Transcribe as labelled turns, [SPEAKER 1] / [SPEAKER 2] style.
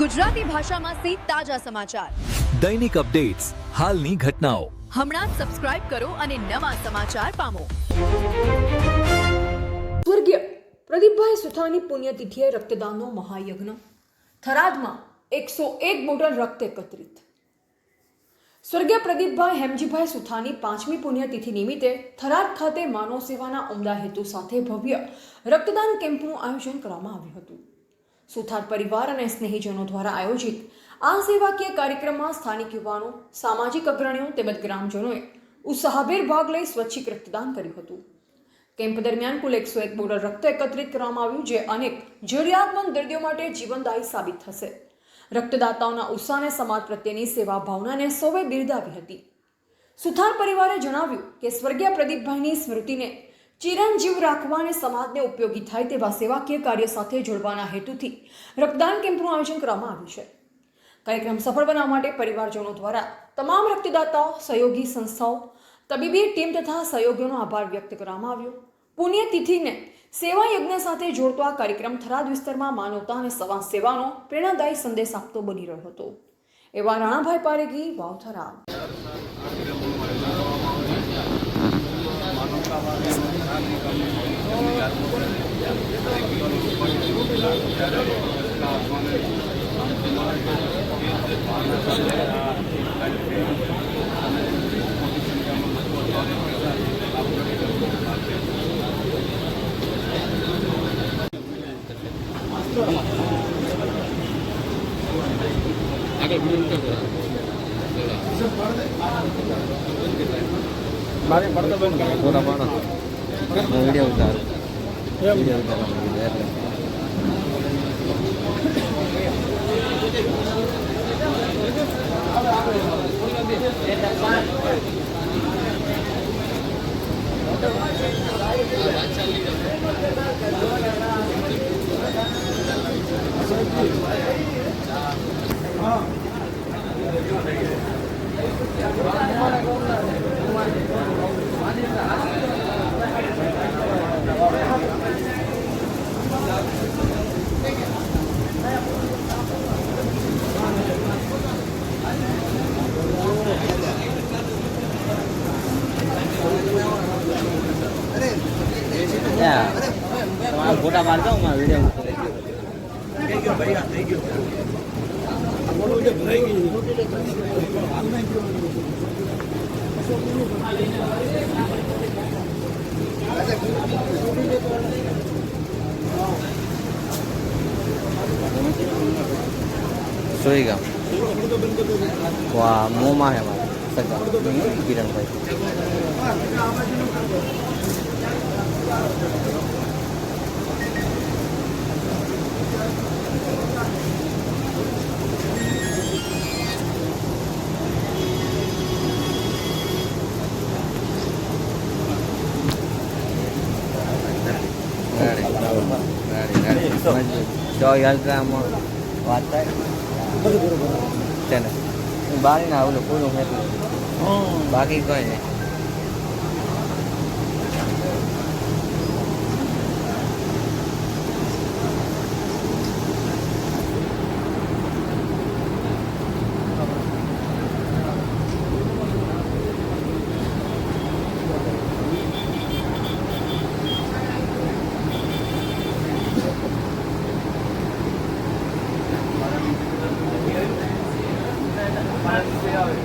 [SPEAKER 1] ગુજરાતી ભાષામાં સે તાજા સમાચાર,
[SPEAKER 2] દૈનિક અપડેટ્સ, હાલની ઘટનાઓ.
[SPEAKER 1] હમણાં જ સબસ્ક્રાઇબ કરો અને નવા સમાચાર પામો.
[SPEAKER 3] સ્વર્ગીય પ્રદીપભાઈ સુથારની પુણ્યતિથિએ રક્તદાનનો મહાયજ્ઞ. થરાદમાં 101 બોટલ રક્ત એકત્રિત. સ્વર્ગીય પ્રદીપભાઈ હેમજીભાઈ સુથારની 5મી પુણ્યતિથિ નિમિત્તે થરાદ ખાતે માનવ સેવાના ઉમદા હેતુ સાથે ભવ્ય રક્તદાન કેમ્પનું આયોજન કરવામાં આવ્યું હતું. સુથાર પરિવાર અને સ્નેહીજનો દ્વારા આયોજિત આ સેવાકીય કાર્યક્રમમાં સ્થાનિક યુવાનો, સામાજિક અગ્રણીઓ તેમજ ગ્રામજનોએ ઉત્સાહભેર ભાગ લઈ સ્વૈચ્છિક રક્તદાન કર્યું હતું. કેમ્પ દરમિયાન કુલ 101 બોટલ રક્ત એકત્રિત કરવામાં આવ્યું, જે અનેક જરૂરિયાતમંદ દર્દીઓ માટે જીવનદાયી સાબિત થશે. રક્તદાતાઓના ઉત્સાહ અને સમાજ પ્રત્યેની સેવા ભાવનાને સૌએ બિરદાવી હતી. સુથાર પરિવારે જણાવ્યું કે સ્વર્ગીય પ્રદીપભાઈની સ્મૃતિને ચિરંજીવ રાખવા અને સમાજને ઉપયોગી થાય તેવા સેવાકીય કાર્ય સાથે જોડવાના હેતુથી રક્તદાન કેમ્પનું આયોજન કરવામાં આવ્યું છે. કાર્યક્રમ સફળ બનાવવા માટે પરિવારજનો દ્વારા તમામ રક્તદાતાઓ, સહયોગી સંસ્થાઓ, તબીબી ટીમ તથા સહયોગીઓનો આભાર વ્યક્ત કરવામાં આવ્યો. પુણ્યતિથિને સેવા યજ્ઞ સાથે જોડતો આ કાર્યક્રમ થરાદ વિસ્તારમાં માનવતા અને સમાજ સેવાનો પ્રેરણાદાયી સંદેશ આપતો બની રહ્યો હતો. એવા રાણાભાઈ પારેખી, વાવ, થરાદ.
[SPEAKER 4] મારે પડતો બંધ કરે પૂરા પાડો વિડીયો ઉતારો એટલે તમારા ફોટા પાડતો હું વિડીયો સોઈ ગામ વાહ મોમાં હે મારા સગા કિરણભાઈ. વાત થાય તેને બારી ના આવું પૂરું બાકી કઈ નહીં.